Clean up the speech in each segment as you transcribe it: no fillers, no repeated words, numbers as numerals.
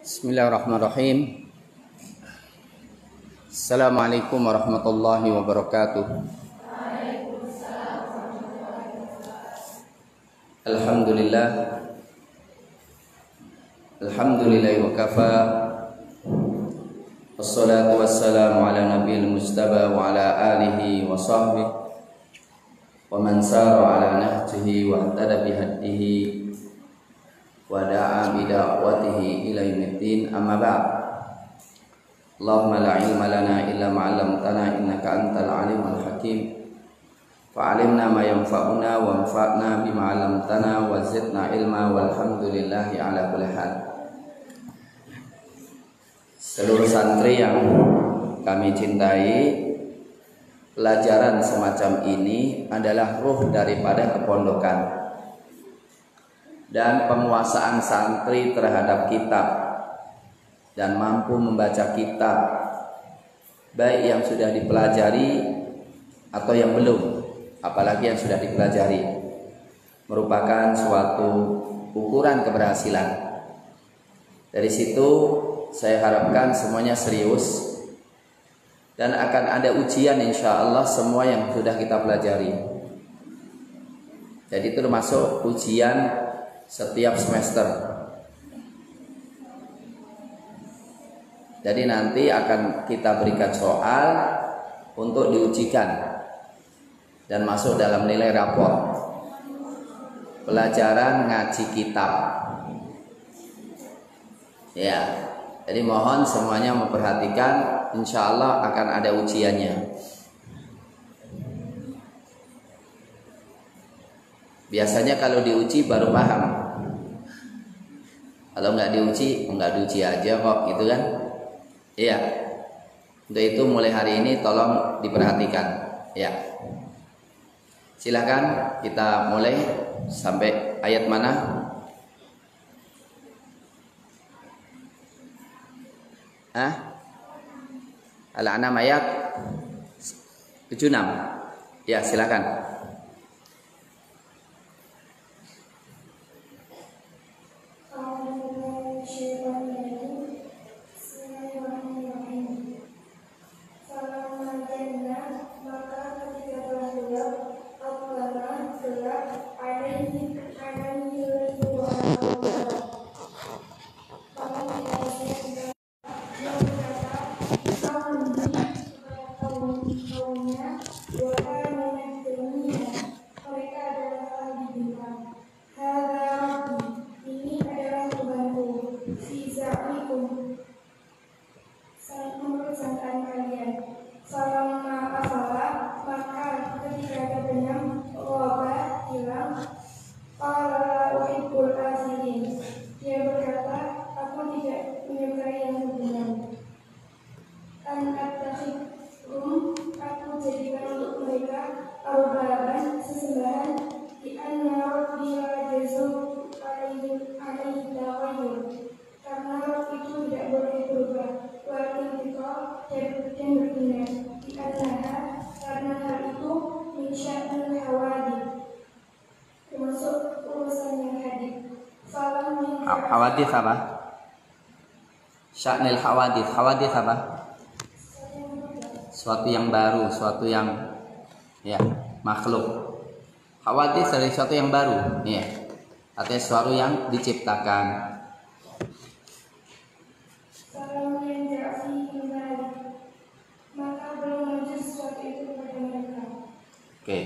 Bismillahirrahmanirrahim. Assalamualaikum warahmatullahi wabarakatuh. Alhamdulillah. Alhamdulillah wa kafa. Wassalatu wassalamu ala nabiyil mustafa wa ala alihi wa sahbihi wa man sara ala nahjihi wa ihtada bihadihi wa da'a bida'watihi ila yaumiddin, amma ba'd. Allahumma la ilma lana illa ma 'allamtana innaka antal alimul hakim. Fa'alimna ma yanfa'una wa anfa'na bima 'allamtana wa zidna ilma walhamdulillahi ala kulli hal. Seluruh santri yang kami cintai, pelajaran semacam ini adalah ruh daripada kepondokan dan penguasaan santri terhadap kitab dan mampu membaca kitab, baik yang sudah dipelajari atau yang belum, apalagi yang sudah dipelajari, merupakan suatu ukuran keberhasilan. Dari situ saya harapkan semuanya serius dan akan ada ujian insya Allah semua yang sudah kita pelajari. Jadi itu termasuk ujian setiap semester. Jadi nanti akan kita berikan soal untuk diujikan dan masuk dalam nilai rapor pelajaran ngaji kitab. Ya, jadi mohon semuanya memperhatikan, insya Allah akan ada ujiannya. Biasanya kalau diuji baru paham. Kalau nggak diuji aja kok, gitu kan? Iya. Untuk itu mulai hari ini tolong diperhatikan. Ya. Silakan kita mulai sampai ayat mana? Al-An'am ayat 76. Ya, silakan. Hawadits apa? Sya'nil hawadits. Hawadits apa? Suatu yang baru, suatu yang makhluk. Hawadits dari suatu yang baru, ya. Artinya suatu yang diciptakan. Oke.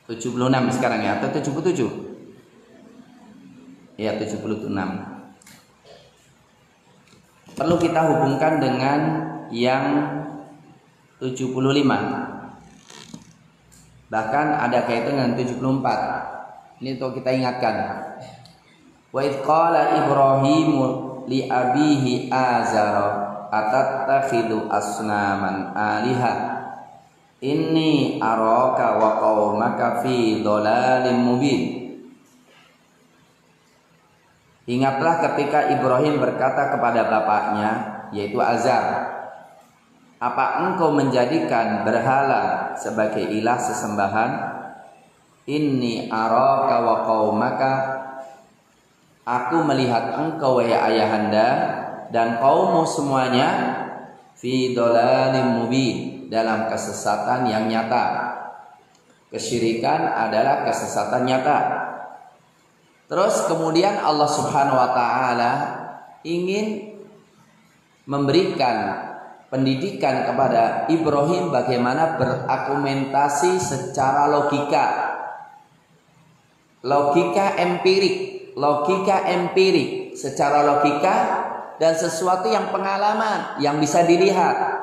76 sekarang ya, atau 77? Ya, 76. Perlu kita hubungkan dengan yang 75. Bahkan ada kaitan dengan 74. Ini untuk kita ingatkan. Wa idh qala Ibrahimu li abihi Azara atattakhidhu asnaman aliha inni araka wa qaumaka fi dhalalim mubin. Ingatlah ketika Ibrahim berkata kepada bapaknya, yaitu Azar, apa engkau menjadikan berhala sebagai ilah sesembahan? Inni araka wa qaumaka, Aku melihat engkau wahai ayahanda dan kaummu semuanya fi dhalalim mubin, dalam kesesatan yang nyata. Kesyirikan adalah kesesatan nyata. Terus kemudian Allah Subhanahu wa taala ingin memberikan pendidikan kepada Ibrahim bagaimana berargumentasi secara logika. Logika empirik secara logika dan sesuatu yang pengalaman yang bisa dilihat.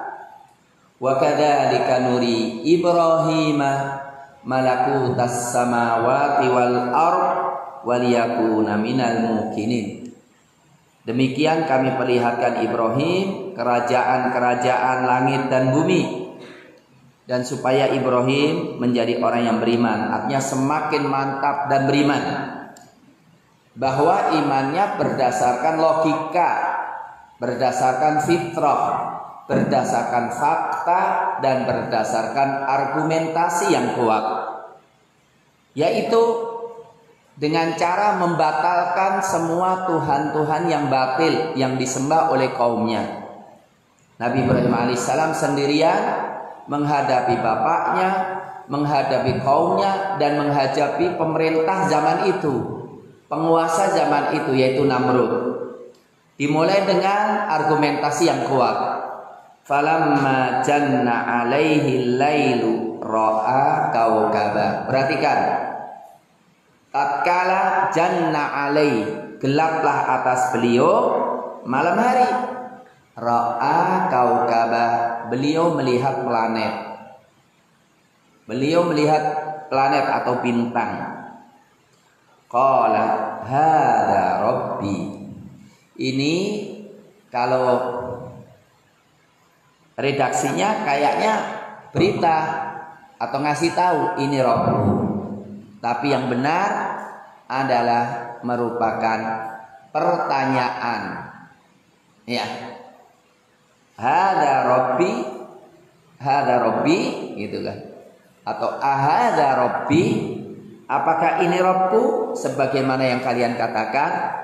Wa kadzalika nuri Ibrahim malakutas samawati wal ard waliyakuna minal mukinin. Demikian kami perlihatkan Ibrahim kerajaan-kerajaan langit dan bumi, dan supaya Ibrahim menjadi orang yang beriman. Artinya semakin mantap dan beriman, bahwa imannya berdasarkan logika, berdasarkan fitrah, berdasarkan fakta, dan berdasarkan argumentasi yang kuat, yaitu dengan cara membatalkan semua Tuhan-Tuhan yang batil yang disembah oleh kaumnya. Nabi Ibrahim alaihissalam sendirian menghadapi bapaknya, menghadapi kaumnya, dan menghadapi pemerintah zaman itu, penguasa zaman itu, yaitu Namrud. Dimulai dengan argumentasi yang kuat. Falamma janna alaihi lailu ra'a kaukaba. Perhatikan. Tatkala janna alaihi, gelaplah atas beliau malam hari. Ra'a kaukaba, beliau melihat planet. Beliau melihat planet atau bintang. Qala hadza rabbi. Ini kalau redaksinya kayaknya berita atau ngasih tahu ini Rabbku. Tapi yang benar adalah merupakan pertanyaan. Ya. Hadza Rabbi, gitu kan. Atau ahadza Rabbi, apakah ini Rabbku sebagaimana yang kalian katakan?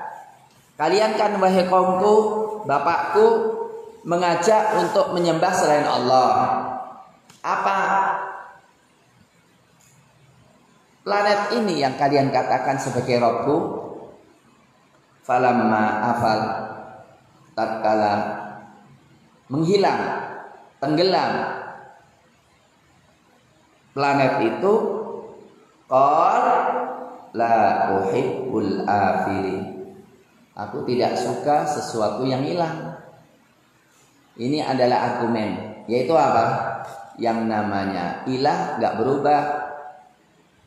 Kalian kan wahai kaumku, bapakku mengajak untuk menyembah selain Allah. Apa planet ini yang kalian katakan sebagai Rabbku? Falamma afal, tatkala menghilang, tenggelam planet itu, qal la uhibbul afilin. Aku tidak suka sesuatu yang hilang. Ini adalah argumen, yaitu apa? Yang namanya ilah gak berubah.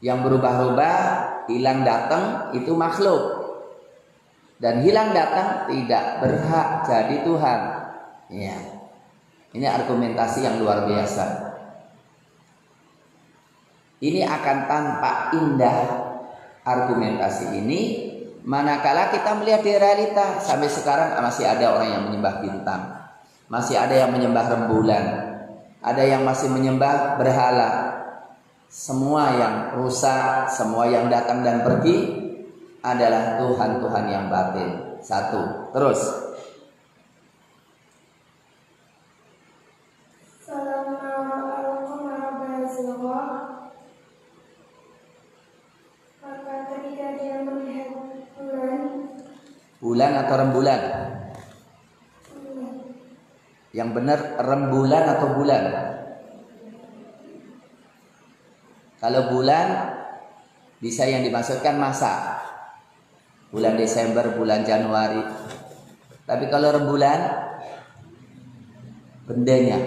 Yang berubah-ubah, hilang datang itu makhluk. Dan hilang datang tidak berhak jadi Tuhan. Ya. Ini argumentasi yang luar biasa. Ini akan tampak indah argumentasi ini manakala kita melihat di realita. Sampai sekarang masih ada orang yang menyembah bintang, masih ada yang menyembah rembulan, ada yang masih menyembah berhala. Semua yang rusak, semua yang datang dan pergi adalah Tuhan-Tuhan yang batil. Satu. Terus bulan atau rembulan? Yang benar rembulan atau bulan? Kalau bulan bisa yang dimaksudkan masa. Bulan Desember, bulan Januari. Tapi kalau rembulan bendanya.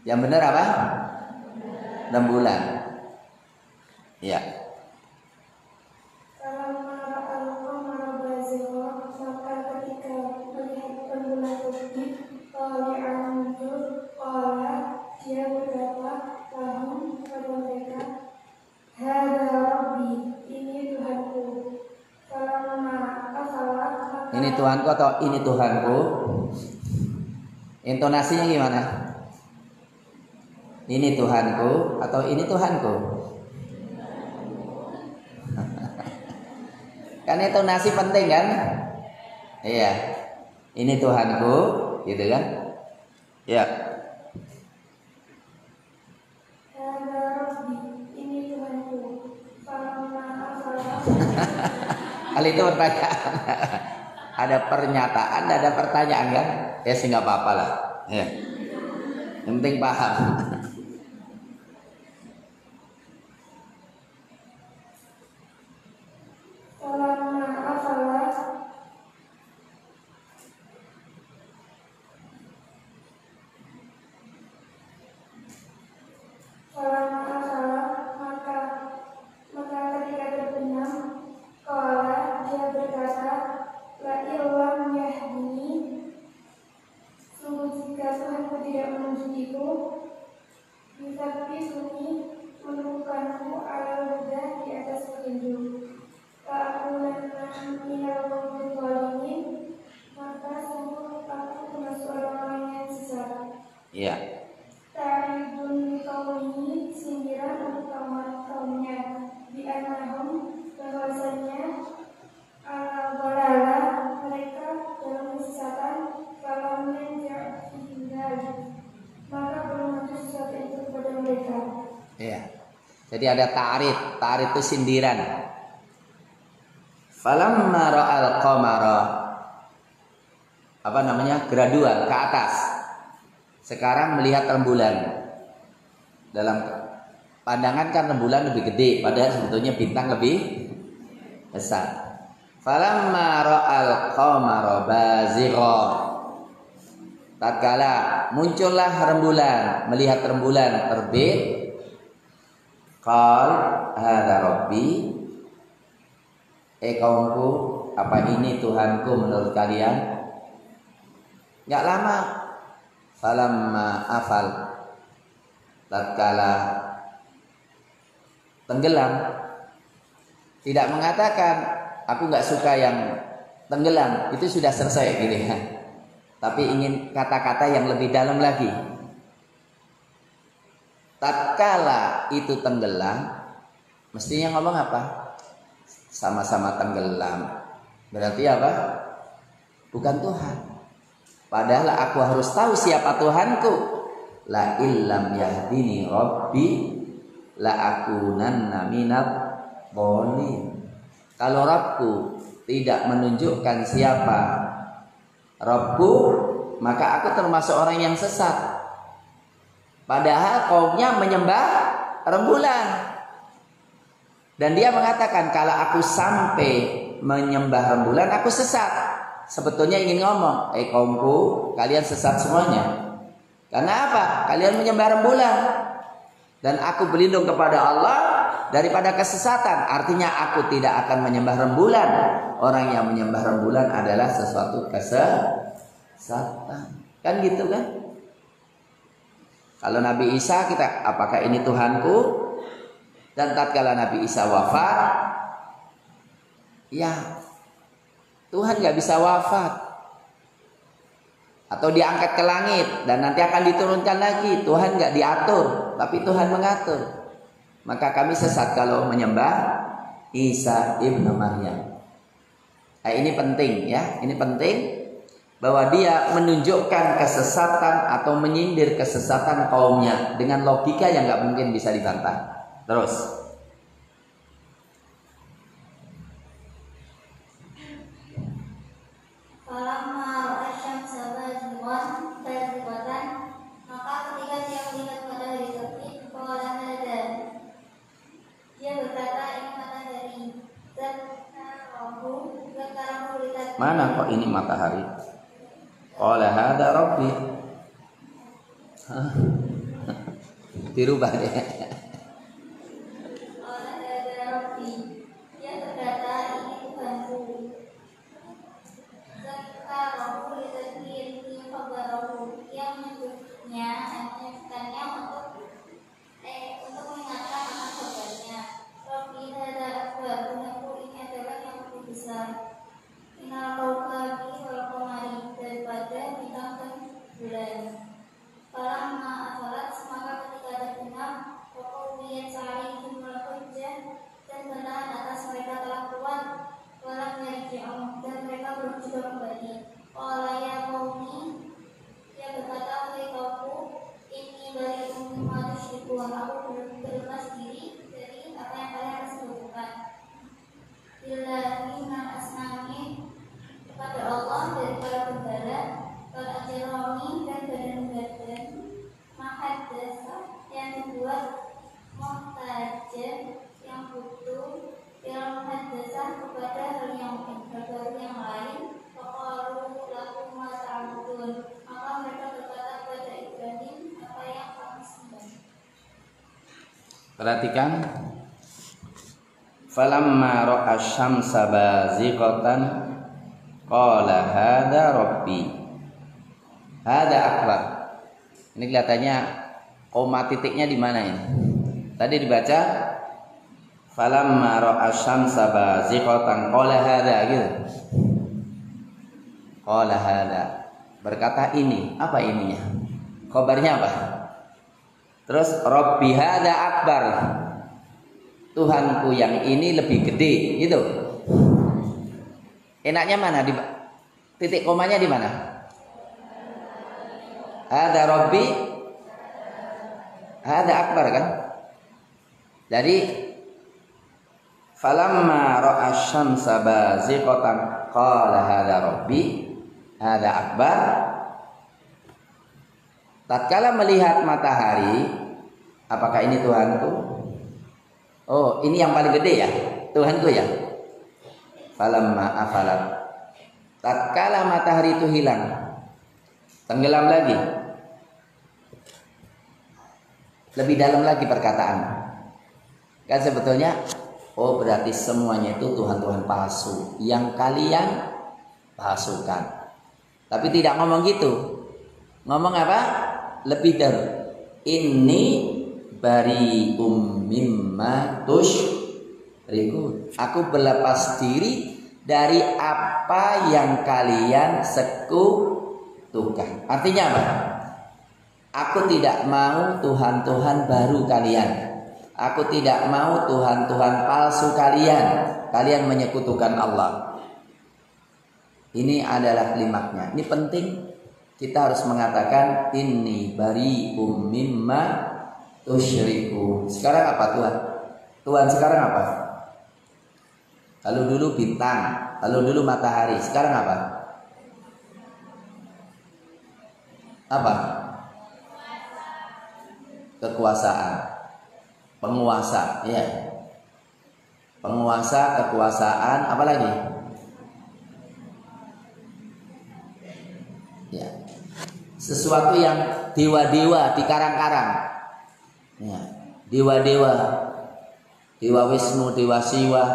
Yang benar apa? Rembulan. Ya. Ini Tuhanku atau ini Tuhanku? Intonasinya gimana? Ini Tuhanku atau ini Tuhanku? Kan intonasi penting kan? Iya. Ini Tuhanku, gitu kan? Ya. Kali itu pertanyaan. Ada pernyataan, ada pertanyaan kan? Ya sih nggak apa-apa lah. Ya. Yang penting paham. Ya. Sindiran untuk kaumnya di anahum bahwasanya balala mereka dalam kesesatan kalau menjauhkan maka belum ada sesuatu itu kepada mereka. Ya. Jadi ada ta'rif. Ta'rif itu sindiran. Falamma ra'al qamara, apa namanya? Gradual ke atas. Sekarang melihat rembulan. Dalam pandangan kan rembulan lebih gede, padahal sebetulnya bintang lebih besar. Falamma ra'al qamara bazigha, tatkala muncullah rembulan, melihat rembulan terbit, qal hadza rabbi, kaumku, apa ini Tuhanku menurut kalian? Enggak lama, falamma afal, tatkala tenggelam, tidak mengatakan aku nggak suka yang tenggelam, itu sudah selesai gitu ya. Tapi ingin kata-kata yang lebih dalam lagi. Tatkala itu tenggelam, mestinya ngomong apa? Sama-sama tenggelam. Berarti apa? Bukan Tuhan. Padahal aku harus tahu siapa Tuhanku. La illam yahdini rabbi la akunanna minad dhalin. Kalau Rabbku tidak menunjukkan siapa Rabbku, maka aku termasuk orang yang sesat. Padahal kaumnya menyembah rembulan. Dan dia mengatakan kalau aku sampai menyembah rembulan aku sesat. Sebetulnya ingin ngomong, kaumku, kalian sesat semuanya. Karena apa? Kalian menyembah rembulan. Dan aku berlindung kepada Allah daripada kesesatan. Artinya aku tidak akan menyembah rembulan. Orang yang menyembah rembulan adalah sesuatu kesesatan. Kan gitu kan? Kalau Nabi Isa, kita, apakah ini Tuhanku? Dan tatkala Nabi Isa wafat, ya Tuhan gak bisa wafat. Atau diangkat ke langit dan nanti akan diturunkan lagi. Tuhan gak diatur, tapi Tuhan mengatur. Maka kami sesat kalau menyembah Isa ibnu Maryam. Nah, ini penting ya, ini penting bahwa dia menunjukkan kesesatan atau menyindir kesesatan kaumnya dengan logika yang gak mungkin bisa dibantah. Terus. Maka ketika dia melihat matahari terbit, dia berkata, ini matahari. Mana kok ini matahari? Qala hadza rabbi. Dirubah deh. Dia berkata, ini Tuhanku. Yang menyebutkannya untuk mengingatkan akan kabarnya. Rabbi hadza akbar, Tuhanku ini adalah yang lebih besar. Inna kaukabi wal qamari, daripada bintang dan bulan. Falamma afalat, maka ketika terbenam, Perhatikan. Falamma ra'a asy-syamsa bazighatan qala hadza rabbi. Hadza akbar. Ini kelihatannya koma titiknya di mana ini? Tadi dibaca falamma ra'a asy-syamsa bazighatan qala hadza gitu. Qala hadza. Berkata ini, apa ininya? Kabarnya apa? Terus rabbi hadza akbar. Tuhanku yang ini lebih gede, gitu. Enaknya mana? Di titik komanya di mana? Ada Rabbi, ada akbar kan? Jadi falamma ra'a asy-syamsa bazighatan qala hadza Rabbi, hadza akbar. Tatkala melihat matahari, apakah ini Tuhanku? Oh, ini yang paling gede ya, Tuhanku ya. Falamma afalat. Tatkala matahari itu hilang, tenggelam lagi. Lebih dalam lagi perkataan. Kan sebetulnya, oh berarti semuanya itu Tuhan-Tuhan palsu yang kalian palsukan. Tapi tidak ngomong gitu. Ngomong apa? Lebih dari ini bari'um mimma tusyrikun. Aku berlepas diri dari apa yang kalian sekutukan. Artinya apa? Aku tidak mau Tuhan-Tuhan baru kalian. Aku tidak mau Tuhan-Tuhan palsu kalian. Kalian menyekutukan Allah. Ini adalah klimaknya. Ini penting. Kita harus mengatakan ini bari'um mimma tusyriku. Sekarang apa Tuhan? Tuhan sekarang apa? Kalau dulu bintang, kalau dulu matahari, sekarang apa? Apa? Kekuasaan, penguasa, ya. Penguasa, kekuasaan, apa lagi? Ya. Sesuatu yang dewa-dewa di karang-karang. Ya, dewa-dewa, dewa Wisnu, dewa Siwa,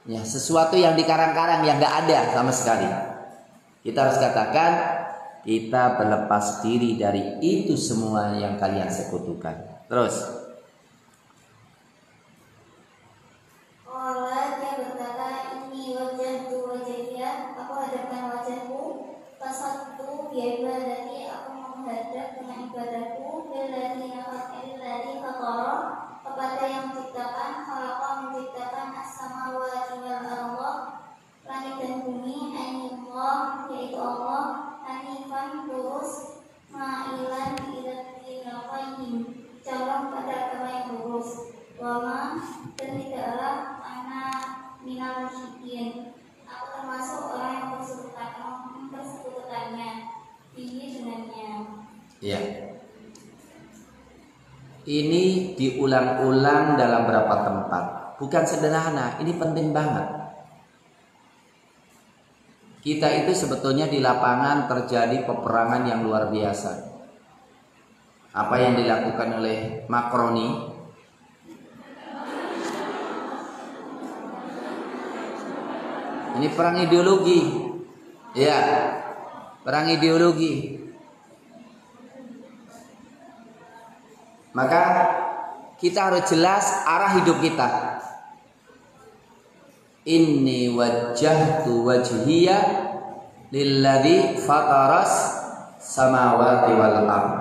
ya sesuatu yang di karang-karang yang nggak ada sama sekali. Kita harus katakan kita berlepas diri dari itu semua yang kalian sekutukan. Terus, dia berkata, ini wajahku wajahnya, aku hadapkan wajahku, fasattu biibadati, aku menghadap dengan ibadahku, kepada yang menciptakan, khalaqa menciptakan as-samawati wal ardh, langit dan bumi, ainillah yaitu Allah, hanifan lurus, ma'ilan ila dinil qayyim, condong pada agama yang lurus, wama dan tidaklah ana minal musyrikin, aku termasuk orang yang mempersekutukannya, ini dengannya. ya. Ini diulang-ulang dalam beberapa tempat. Bukan sederhana, ini penting banget. Kita itu sebetulnya di lapangan terjadi peperangan yang luar biasa. Apa yang dilakukan oleh Macroni? Ini perang ideologi. Ya, perang ideologi. Maka kita harus jelas arah hidup kita. Inni wajjahtu wajhiya lilladzi fataras samawati wal ardh.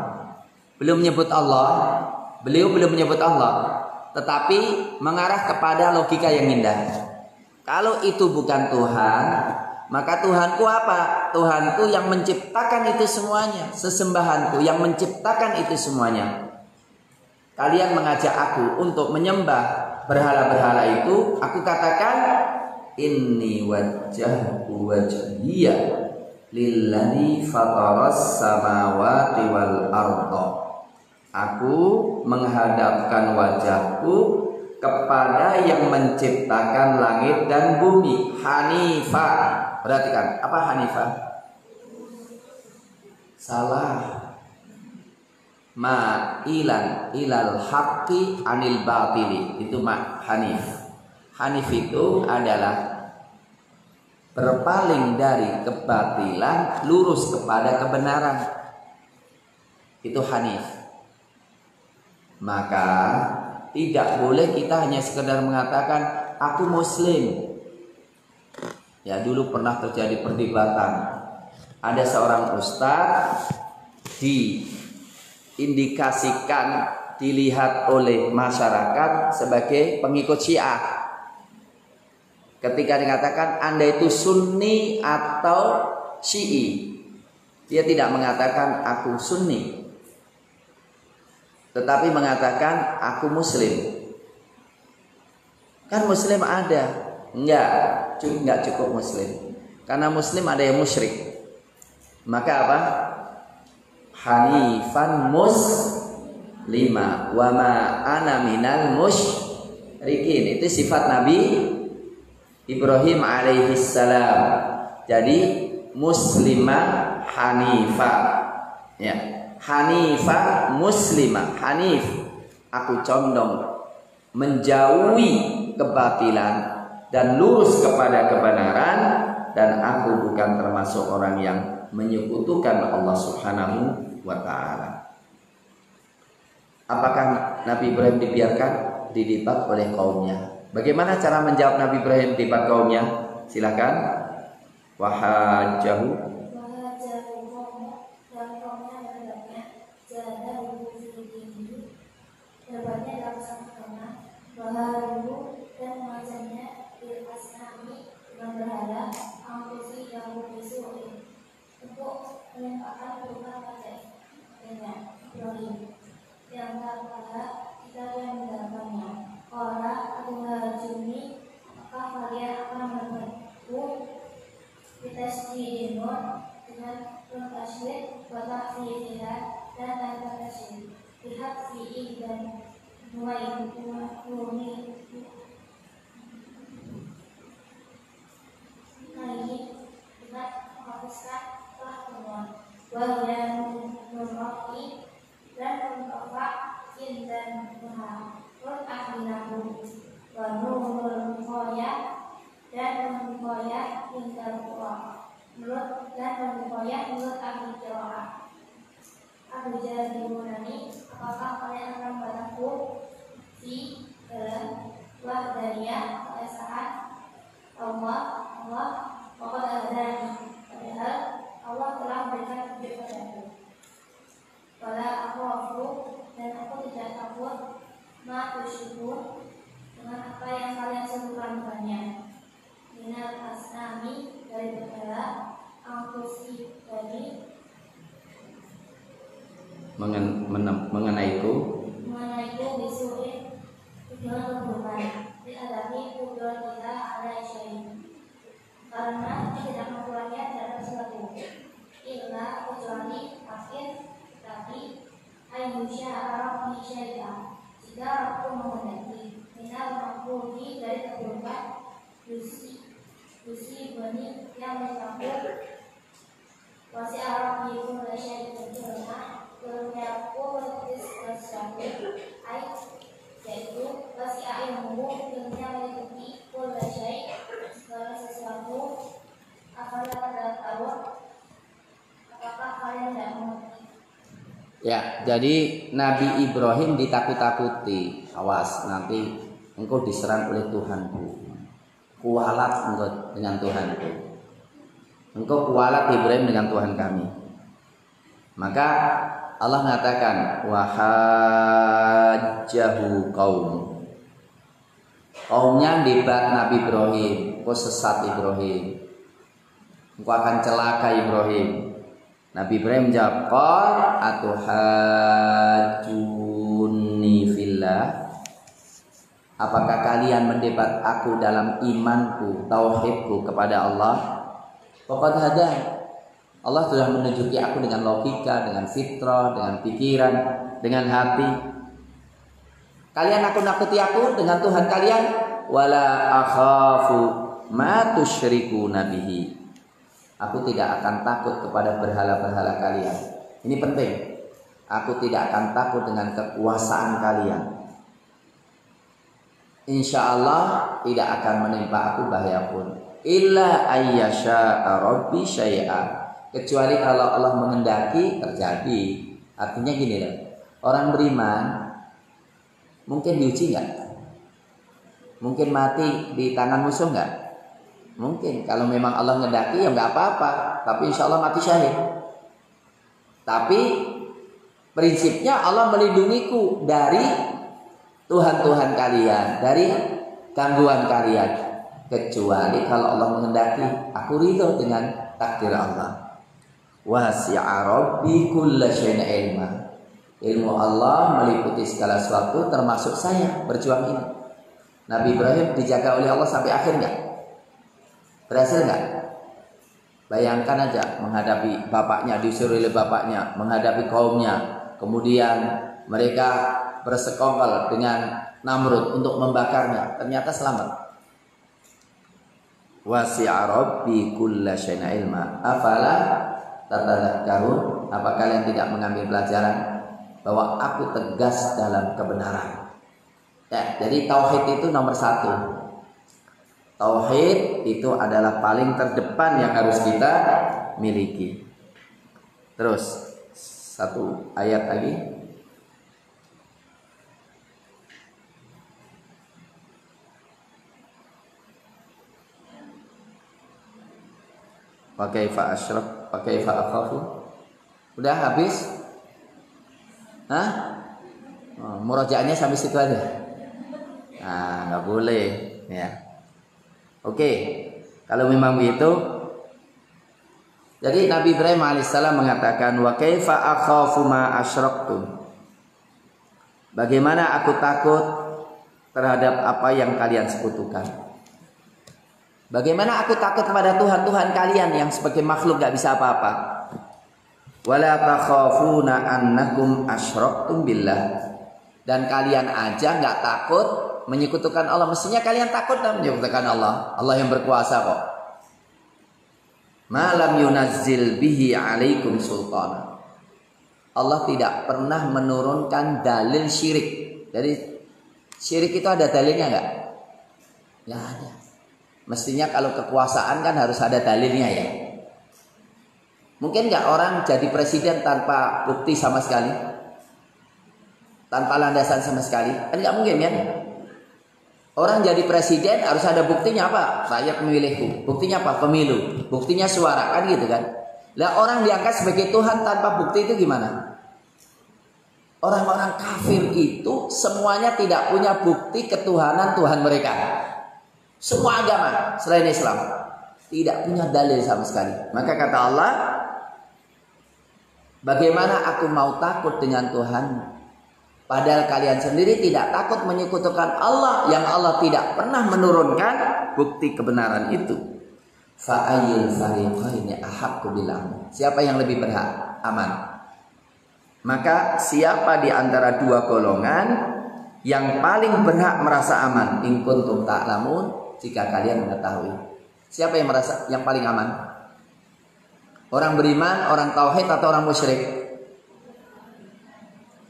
Belum menyebut Allah, beliau belum menyebut Allah, tetapi mengarah kepada logika yang indah. Kalau itu bukan Tuhan, maka Tuhanku apa? Tuhanku yang menciptakan itu semuanya, sesembahanku yang menciptakan itu semuanya. Kalian mengajak aku untuk menyembah berhala-berhala itu, aku katakan inni wajjahtu wajhiya lilladzi fataras samawati wal ardh. Aku menghadapkan wajahku kepada yang menciptakan langit dan bumi. Hanifah. Perhatikan, apa Hanifah? Salah. ma'ilan ilal haqqi anil batili. Itu hanif. Hanif itu adalah berpaling dari kebatilan, lurus kepada kebenaran. Itu hanif. Maka tidak boleh kita hanya sekedar mengatakan aku muslim. Ya, dulu pernah terjadi perdebatan. Ada seorang ustaz diindikasikan, dilihat oleh masyarakat sebagai pengikut Syiah. Ketika dikatakan Anda itu Sunni atau Syi'i, dia tidak mengatakan aku Sunni, tetapi mengatakan aku Muslim. Kan Muslim ada? Enggak cukup Muslim. Karena Muslim ada yang musyrik. Maka apa? Hanifan muslima wa ma ana minal musyrikin. Itu sifat Nabi Ibrahim alaihissalam. Jadi muslimah hanifah. Ya. Hanifah muslimah. Hanif, aku condong menjauhi kebatilan dan lurus kepada kebenaran, dan aku bukan termasuk orang yang menyekutukan Allah Subhanahu wa ta'ala. Apakah Nabi Ibrahim dibiarkan didebat oleh kaumnya? Bagaimana cara menjawab Nabi Ibrahim debat kaumnya? Silakan. Wahajjahu. Mengenai itu bisuin tujuan keburukan diadapi kudul kita ada syai'in, karena tidak membuatnya terhadap sesuatu illa kecuali akhir, tapi ayyusya arab syai'ah, jika aku mengendaki minal makruhi dari keburukan yusi bani yang mencampur wasi arab itu syai'in berjumlah berlaku sesuatu yaitu pasti yang meliputi pola syai segala sesuatu. Apakah anda tahu? Apakah kalian tidak mengerti? Ya, jadi Nabi Ibrahim ditakut-takuti. Awas, nanti engkau diserang oleh Tuhanku. Kualat engkau dengan Tuhanku. Engkau kualat Ibrahim dengan Tuhan kami. Maka Allah mengatakan wahajjahu kaum. Kaumnya debat Nabi Ibrahim, kau sesat Ibrahim, engkau akan celaka Ibrahim. Nabi Ibrahim jawab, qal atuhajjuni fillah. Apakah kalian mendebat aku dalam imanku, tauhidku kepada Allah? Faqad hadan. Allah sudah menunjuki aku dengan logika, dengan fitrah, dengan pikiran, dengan hati. Kalian nakuti aku dengan Tuhan kalian. Wala akhafu ma tusyrikuna bihi. Aku tidak akan takut kepada berhala-berhala kalian. Ini penting. aku tidak akan takut dengan kekuasaan kalian. Insya Allah tidak akan menimpa aku bahaya pun. Illa ayyasha'a rabbi syai'a, kecuali kalau Allah menghendaki terjadi. Artinya gini loh, orang beriman mungkin diuji nggak? Mungkin mati di tangan musuh nggak? Mungkin. Kalau memang Allah menghendaki ya nggak apa-apa, tapi insya Allah mati syahid. Tapi prinsipnya Allah melindungiku dari Tuhan-Tuhan kalian, dari gangguan kalian. Kecuali kalau Allah menghendaki, aku ridho dengan takdir Allah. Wasi'a rabbi kulla syai'in ilma. Ilmu Allah meliputi segala sesuatu termasuk saya berjuang ini. Nabi Ibrahim dijaga oleh Allah sampai akhir enggak? Berhasil enggak? Bayangkan aja menghadapi bapaknya, disuruh oleh bapaknya, menghadapi kaumnya. Kemudian mereka bersekongkol dengan Namrud untuk membakarnya. Ternyata selamat. Wasi'a rabbi kulla syai'in ilma. Afala tatadzakkarun? Apa kalian tidak mengambil pelajaran bahwa aku tegas dalam kebenaran? Ya, jadi tauhid itu nomor 1. Tauhid itu adalah paling terdepan yang harus kita miliki. Terus satu ayat lagi. Wa kaifa asyraf wa kaifa akhafu. Udah habis? Hah? Oh, murojaahnya sampai situ aja. Nah, nggak boleh ya. Oke. Kalau memang begitu, jadi Nabi Ibrahim alaihissalam mengatakan wa kaifa akhafu ma asyraktum. Bagaimana aku takut terhadap apa yang kalian sekutukan? Bagaimana aku takut kepada Tuhan-Tuhan kalian yang sebagai makhluk gak bisa apa-apa? Wala takhafuna annakum asyraktum billah. Dan kalian aja gak takut menyekutukan Allah. Mestinya kalian takut dan menyekutukan Allah. Allah yang berkuasa kok. Malam yunazzil bihi alaikum sultana. Allah tidak pernah menurunkan dalil syirik. Jadi syirik itu ada dalilnya gak? Gak ada. Mestinya kalau kekuasaan kan harus ada dalilnya ya. Mungkin nggak orang jadi presiden tanpa bukti sama sekali, tanpa landasan sama sekali? Kan nggak mungkin kan? Orang jadi presiden harus ada buktinya apa? Rakyat memilihku. Buktinya apa? Pemilu. Buktinya suara kan gitu kan? Lah orang diangkat sebagai Tuhan tanpa bukti itu gimana? Orang-orang kafir itu semuanya tidak punya bukti ketuhanan Tuhan mereka. Semua agama selain Islam tidak punya dalil sama sekali. Maka kata Allah, bagaimana aku mau takut dengan Tuhan, padahal kalian sendiri tidak takut menyekutukan Allah yang Allah tidak pernah menurunkan bukti kebenaran itu. Fa'ayyul fariqaini ahaqqu bil aman. Siapa yang lebih berhak aman? Maka siapa di antara dua golongan yang paling berhak merasa aman? In kuntum ta'lamun, jika kalian mengetahui. Siapa yang merasa yang paling aman? Orang beriman, orang tauhid atau orang musyrik?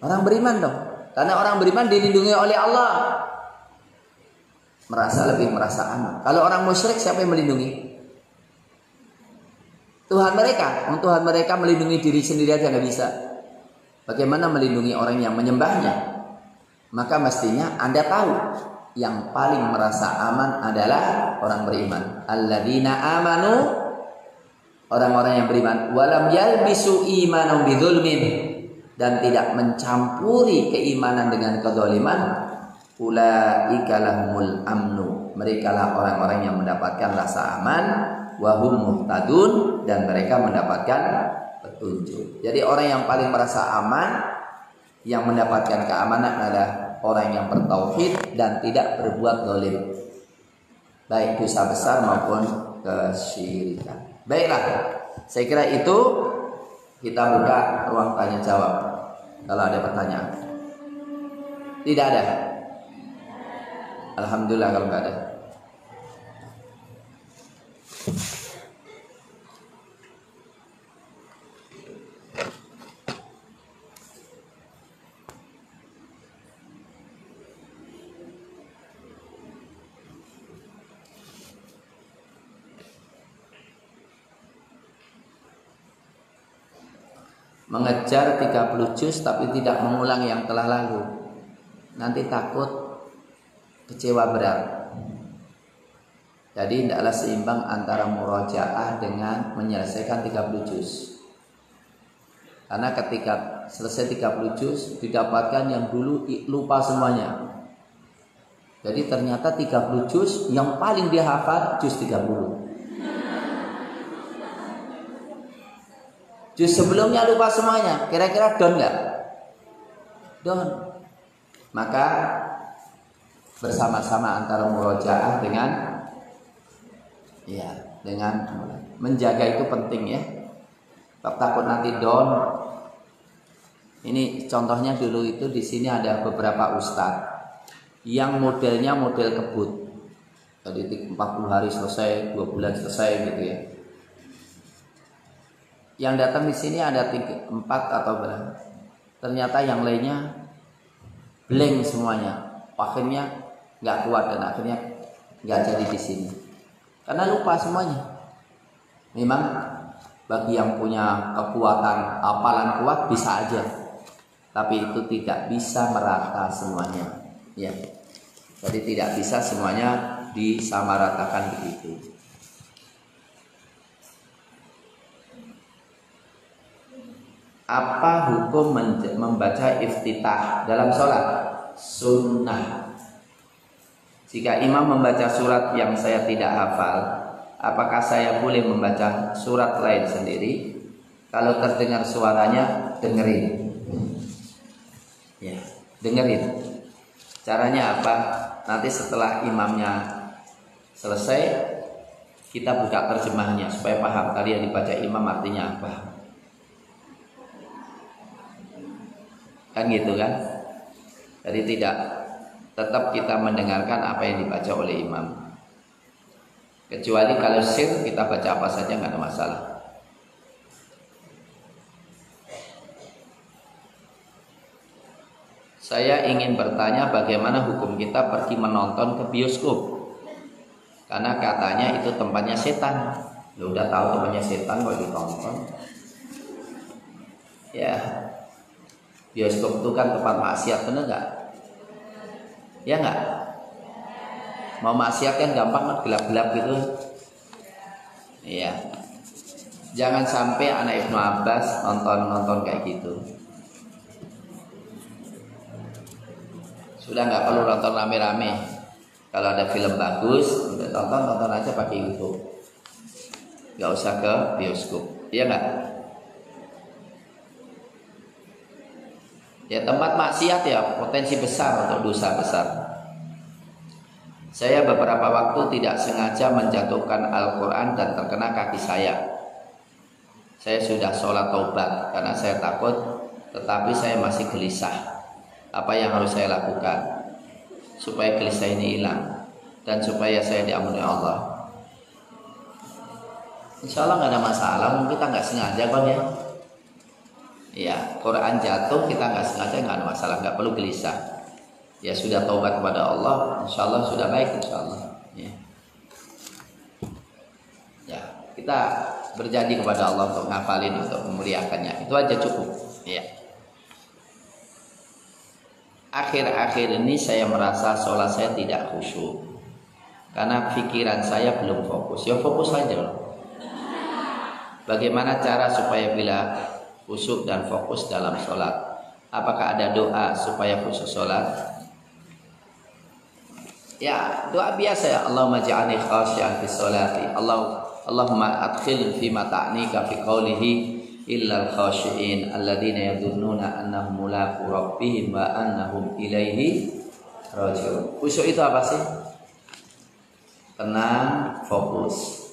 Orang beriman dong. Karena orang beriman dilindungi oleh Allah. Lebih merasa aman. Kalau orang musyrik siapa yang melindungi? Tuhan mereka. Tuhan mereka melindungi diri sendiri aja nggak bisa. Bagaimana melindungi orang yang menyembahnya? Maka mestinya Anda tahu yang paling merasa aman adalah orang beriman. Alladzina amanu, orang-orang yang beriman. Walam yalbisu imanahum bidzulmin, dan tidak mencampuri keimanan dengan kezaliman. Ulaika lahumul amnu, merekalah orang-orang yang mendapatkan rasa aman. Wahum muhtadun, dan mereka mendapatkan petunjuk. Jadi orang yang paling merasa aman, yang mendapatkan keamanan adalah orang yang bertauhid dan tidak berbuat zalim, baik dosa besar maupun kesyirikan. Baiklah, saya kira itu kita buka ruang tanya jawab. Kalau ada pertanyaan, tidak ada. Alhamdulillah kalau nggak ada. mengejar 30 juz tapi tidak mengulang yang telah lalu. Nanti takut kecewa berat. Jadi tidaklah seimbang antara murojaah dengan menyelesaikan 30 juz. Karena ketika selesai 30 juz didapatkan yang dulu lupa semuanya. Jadi ternyata 30 juz yang paling dia hafal juz 30. Juz sebelumnya lupa semuanya. Kira-kira down nggak? Down. Maka bersama-sama antara murojaah dengan menjaga itu penting ya. Takut nanti down. Ini contohnya dulu itu di sini ada beberapa ustadz yang modelnya model kebut. Jadi 40 hari selesai, 2 bulan selesai gitu ya. Yang datang di sini ada 4 atau berapa. Ternyata yang lainnya blank semuanya. Akhirnya nggak kuat dan akhirnya nggak jadi di sini. Karena lupa semuanya. Memang bagi yang punya kekuatan hafalan kuat bisa aja. Tapi itu tidak bisa merata semuanya. Ya. Jadi tidak bisa semuanya disamaratakan begitu. Apa hukum membaca iftitah dalam sholat? Sunnah. Jika imam membaca surat yang saya tidak hafal, apakah saya boleh membaca surat lain sendiri? Kalau terdengar suaranya, dengerin. Ya, dengerin. Caranya apa? Nanti setelah imamnya selesai, kita buka terjemahnya supaya paham tadi yang dibaca imam artinya apa. Kan gitu kan? Jadi tetap kita mendengarkan apa yang dibaca oleh imam. Kecuali kalau sir kita baca apa saja nggak ada masalah. Saya ingin bertanya bagaimana hukum kita pergi menonton ke bioskop. Karena katanya itu tempatnya setan. Lu udah tahu tempatnya setan kok ditonton. Ya. Bioskop itu kan tempat maksiat, bener nggak? Ya nggak? Mau maksiat kan gampang kan, gelap-gelap gitu. Iya. Jangan sampai anak Ibnu Abbas nonton kayak gitu. Sudah nggak perlu nonton rame-rame. Kalau ada film bagus, tonton aja pakai YouTube. Nggak usah ke bioskop. Iya nggak? Ya tempat maksiat ya potensi besar untuk dosa besar. Saya beberapa waktu tidak sengaja menjatuhkan Al-Quran dan terkena kaki saya. Saya sudah sholat taubat karena saya takut, tetapi saya masih gelisah. Apa yang harus saya lakukan supaya gelisah ini hilang dan supaya saya diampuni Allah? Insya Allah nggak ada masalah, mungkin kita nggak sengaja kan ya. Ya, Quran jatuh kita nggak sengaja nggak ada masalah, nggak perlu gelisah. Ya sudah taubat kepada Allah, insya Allah sudah baik insya Allah. Ya, kita berjanji kepada Allah untuk ngafalin, untuk memuliakannya. Itu aja cukup. Ya. Akhir-akhir ini saya merasa sholat saya tidak khusyuk karena pikiran saya belum fokus. Ya fokus saja. Bagaimana cara supaya bila khusyuk dan fokus dalam sholat? Apakah ada doa supaya khusyuk sholat? Ya doa biasa ya. Allahumma ja'alni khasyi'an fi sholati. Allahumma adkhil fi mata'nika fi qawlihi illal khasyi'in alladzina yadhunnuna annahum mulaqu rabbihim wa annahum ilaihi raji'un. Khusyuk itu apa sih? Tenang, fokus.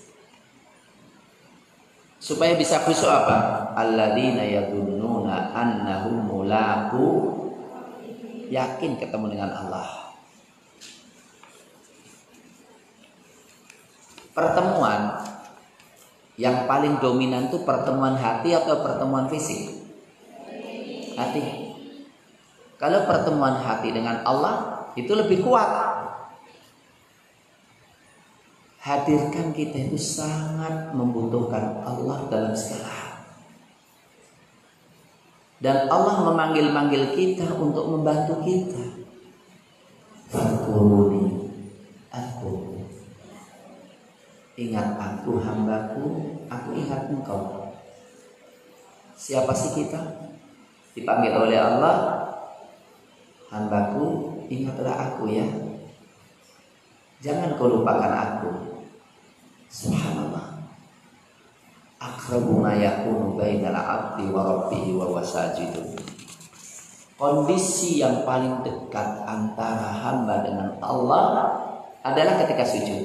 Supaya bisa khusyuk apa? Alladzina yadhunnuna annahum mulaqu, yakin ketemu dengan Allah. Pertemuan yang paling dominan itu pertemuan hati atau pertemuan fisik? Hati. Kalau pertemuan hati dengan Allah itu lebih kuat. Hadirkan kita itu sangat membutuhkan Allah dalam segala hal. Dan Allah memanggil-manggil kita untuk membantu kita. Fadkuruni, aku. Ingat aku hambaku, aku ingat engkau. Siapa sih kita? Dipanggil oleh Allah, hambaku, ingatlah aku ya. Jangan kau lupakan aku. Subhanallah. Aqrabu ma yakunu bainal 'abdi wa rabbihi wa huwa sajidun. Kondisi yang paling dekat antara hamba dengan Allah adalah ketika sujud.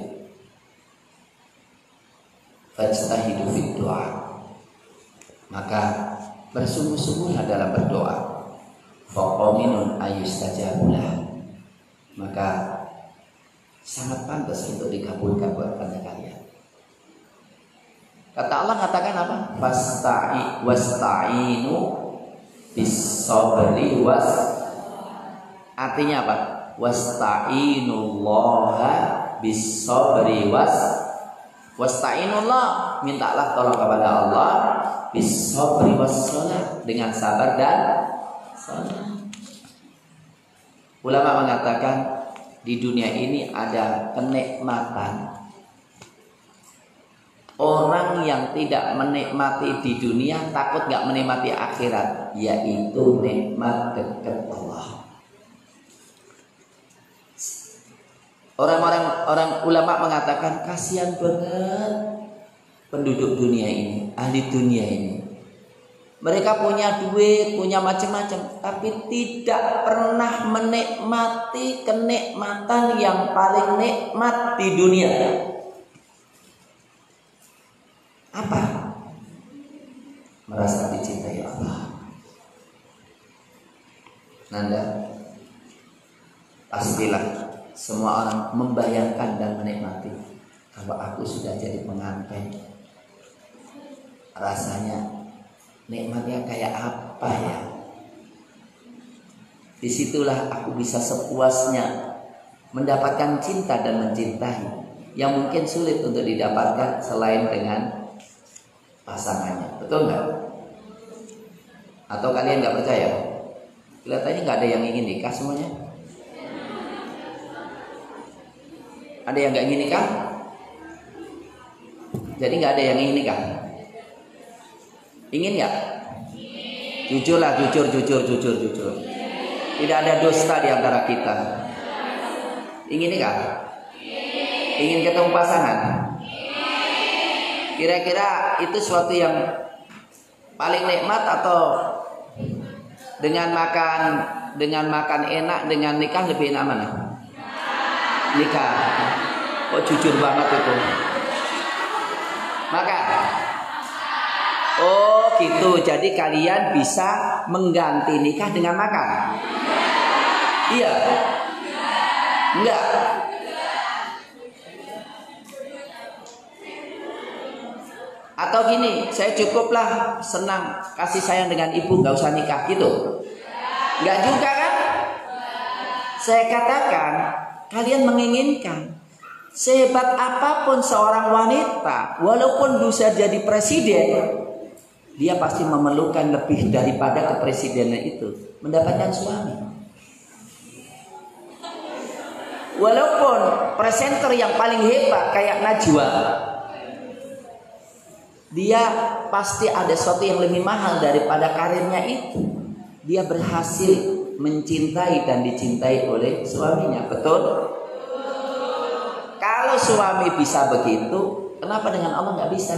Fajtahidu fid du'a. Maka bersungguh-sungguhlah dalam berdoa. Faqaminun ayustajabulah. Maka sangat pantas untuk dikabulkan buat kalian. Kata Allah katakan apa? Wasta'inu bis-sabri artinya apa? Wasta'inullaha bis-sabri wasta'inullah, mintalah tolong kepada Allah bis-sabri was-shalah, dengan sabar dan salat. Ulama mengatakan di dunia ini ada kenikmatan. Orang yang tidak menikmati di dunia takut gak menikmati akhirat, yaitu nikmat dekat Allah. Orang ulama mengatakan kasihan banget penduduk dunia ini, ahli dunia ini. Mereka punya duit, punya macam-macam, tapi tidak pernah menikmati kenikmatan yang paling nikmat di dunia. Apa? Merasa dicintai Allah. Nanda, pastilah semua orang membayangkan dan menikmati. Kalau aku sudah jadi pengantin, rasanya nikmatnya kayak apa ya? Disitulah aku bisa sepuasnya mendapatkan cinta dan mencintai yang mungkin sulit untuk didapatkan selain dengan pasangannya. Betul nggak? Atau kalian nggak percaya? Kelihatannya nggak ada yang ingin nikah semuanya. Ada yang nggak ingin nikah? Jadi nggak ada yang ingin nikah? Ingin nggak? Jujurlah, jujur. Tidak ada dusta di antara kita. Ingin nikah? Ingin ketemu pasangan? Kira-kira itu suatu yang paling nikmat atau dengan makan enak, dengan nikah lebih enak mana? Nikah. Kok jujur banget itu? Maka oh gitu. Jadi kalian bisa mengganti nikah dengan makan? Iya. Enggak. Atau gini, saya cukuplah senang kasih sayang dengan ibu, nggak usah nikah gitu. Nggak juga kan? Saya katakan kalian menginginkan sehebat apapun seorang wanita, walaupun bisa jadi presiden, dia pasti memerlukan lebih daripada kepresidenan itu, mendapatkan suami. Walaupun presenter yang paling hebat kayak Najwa, dia pasti ada sesuatu yang lebih mahal daripada karirnya itu. Dia berhasil mencintai dan dicintai oleh suaminya. Betul? Kalau suami bisa begitu, kenapa dengan Allah nggak bisa?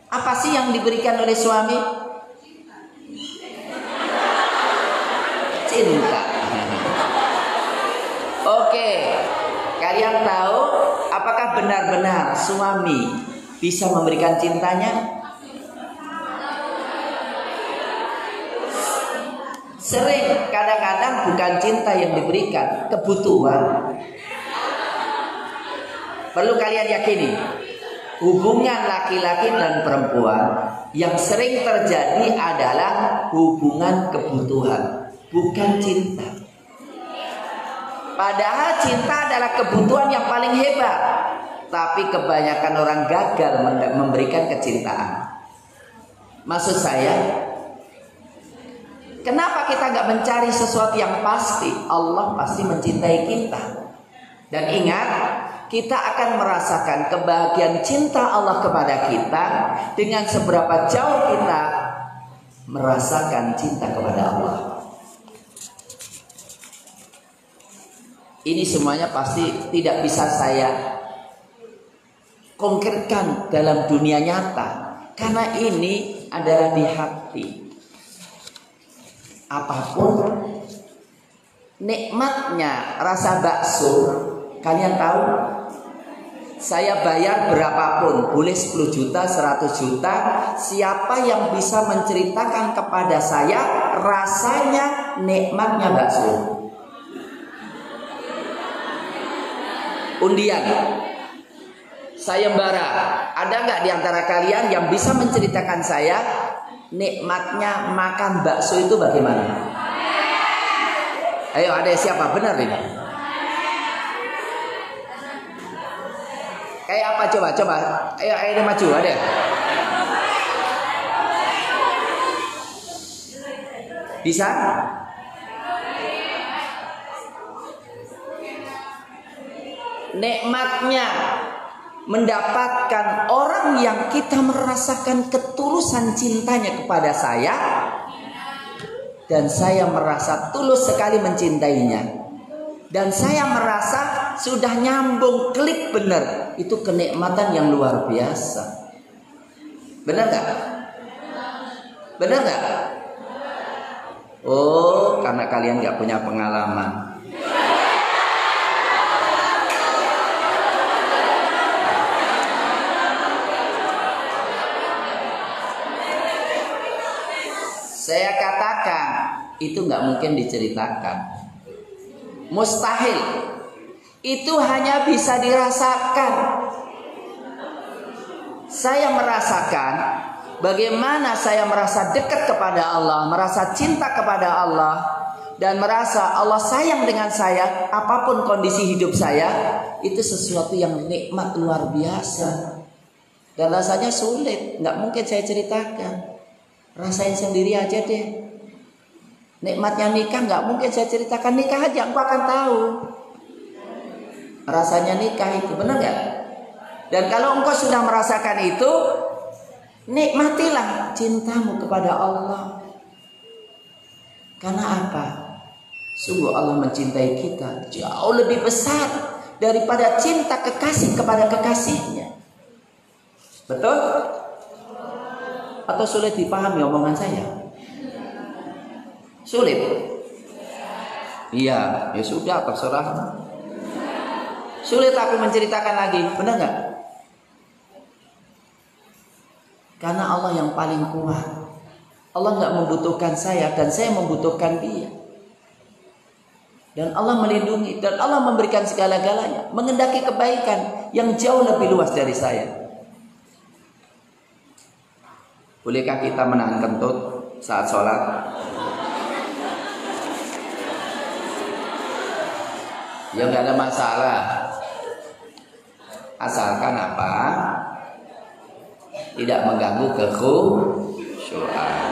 Apa sih yang diberikan oleh suami? Cinta. Oke, kalian tahu apakah benar-benar suami bisa memberikan cintanya? Sering, kadang-kadang bukan cinta yang diberikan, kebutuhan. Perlu kalian yakini, hubungan laki-laki dan perempuan yang sering terjadi adalah hubungan kebutuhan, bukan cinta. Padahal cinta adalah kebutuhan yang paling hebat. Tapi kebanyakan orang gagal memberikan kecintaan. Maksud saya, Kenapa kita nggak mencari sesuatu yang pasti? Allah pasti mencintai kita. Dan ingat, kita akan merasakan kebahagiaan cinta Allah kepada kita dengan seberapa jauh kita merasakan cinta kepada Allah. Ini semuanya pasti tidak bisa saya konkretkan dalam dunia nyata, karena ini adalah di hati. Apapun nikmatnya rasa bakso, kalian tahu? Saya bayar berapapun, boleh 10 juta, 100 juta, siapa yang bisa menceritakan kepada saya rasanya nikmatnya bakso? Undian, sayembara, ada nggak di antara kalian yang bisa menceritakan saya nikmatnya makan bakso itu bagaimana? Ayo, ada siapa? Benar ini? Kayak apa? Coba. Ayo maju, ada. Bisa? Nikmatnya mendapatkan orang yang kita merasakan ketulusan cintanya kepada saya, dan saya merasa tulus sekali mencintainya, dan saya merasa sudah nyambung klik benar, itu kenikmatan yang luar biasa. Benar nggak? Benar nggak? Oh, karena kalian nggak punya pengalaman. Saya katakan itu nggak mungkin diceritakan, mustahil. Itu hanya bisa dirasakan. Saya merasakan bagaimana saya merasa dekat kepada Allah, merasa cinta kepada Allah, dan merasa Allah sayang dengan saya. Apapun kondisi hidup saya, itu sesuatu yang nikmat luar biasa, dan rasanya sulit, nggak mungkin saya ceritakan. Rasain sendiri aja deh. Nikmatnya nikah nggak mungkin saya ceritakan. Nikah aja engkau akan tahu rasanya nikah itu, benar nggak? Dan kalau engkau sudah merasakan itu, nikmatilah cintamu kepada Allah. Karena apa? Sungguh Allah mencintai kita jauh lebih besar daripada cinta kekasih kepada kekasihnya. Betul? Atau sulit dipahami omongan saya? Sulit? Iya, ya sudah, terserah. Sulit aku menceritakan lagi, benar nggak? Karena Allah yang paling kuat. Allah nggak membutuhkan saya, dan saya membutuhkan Dia. Dan Allah melindungi, dan Allah memberikan segala-galanya, mengendaki kebaikan yang jauh lebih luas dari saya. Bolehkah kita menahan kentut saat sholat? Ya nggak ada masalah, asalkan apa? Tidak mengganggu kekhusyuan.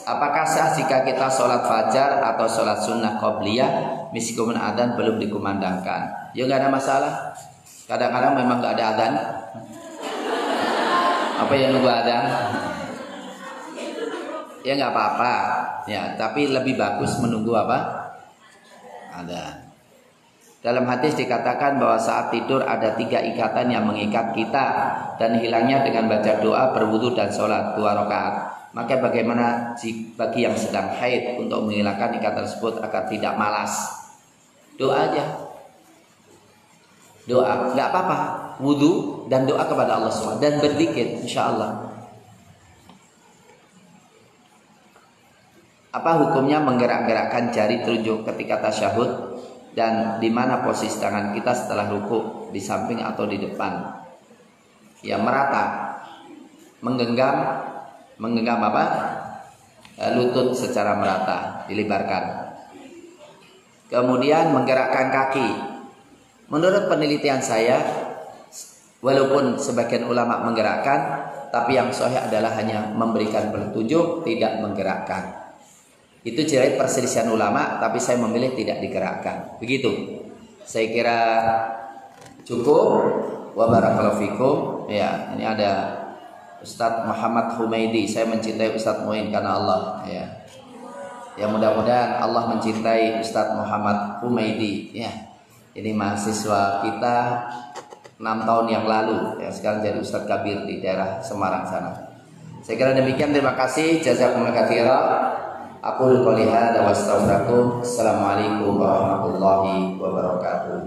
Apakah sah jika kita sholat fajar atau sholat sunnah qobliyah meskipun adzan belum dikumandangkan? Ya nggak ada masalah. Kadang-kadang memang nggak ada adzan. Apa yang nunggu adzan? Ya nggak apa-apa. Ya, tapi lebih bagus menunggu apa? Adzan. Dalam hadis dikatakan bahwa saat tidur ada 3 ikatan yang mengikat kita, dan hilangnya dengan baca doa, berwudu dan sholat 2 rakaat. Maka bagaimana bagi yang sedang haid untuk menghilangkan ikatan tersebut agar tidak malas? Doa aja. Doa, nggak apa-apa. Wudu dan doa kepada Allah SWT dan berzikir, insya Allah. Apa hukumnya menggerak-gerakkan jari telunjuk ketika tasyahud, dan di mana posisi tangan kita setelah ruku, di samping atau di depan? Ya, merata, menggenggam apa? Lutut secara merata, dilebarkan. Kemudian menggerakkan kaki. Menurut penelitian saya, Walaupun sebagian ulama menggerakkan, tapi yang sahih adalah hanya memberikan petunjuk, tidak menggerakkan. Itu jadi perselisihan ulama, tapi saya memilih tidak digerakkan. Begitu. Saya kira cukup. Wa barakallahu fikum. Ya, ini ada Ustadz Muhammad Humaidi. Saya mencintai Ustadz Muin karena Allah. Ya. Ya, mudah-mudahan Allah mencintai Ustadz Muhammad Humaidi. Ya. Ini mahasiswa kita 6 tahun yang lalu. Ya, sekarang jadi Ustadz Kabir di daerah Semarang sana. Saya kira demikian. Terima kasih. Jazakumullah khairan. Aqulu qouli hadza wa astaghfirullahaladzim. Assalamualaikum warahmatullahi wabarakatuh.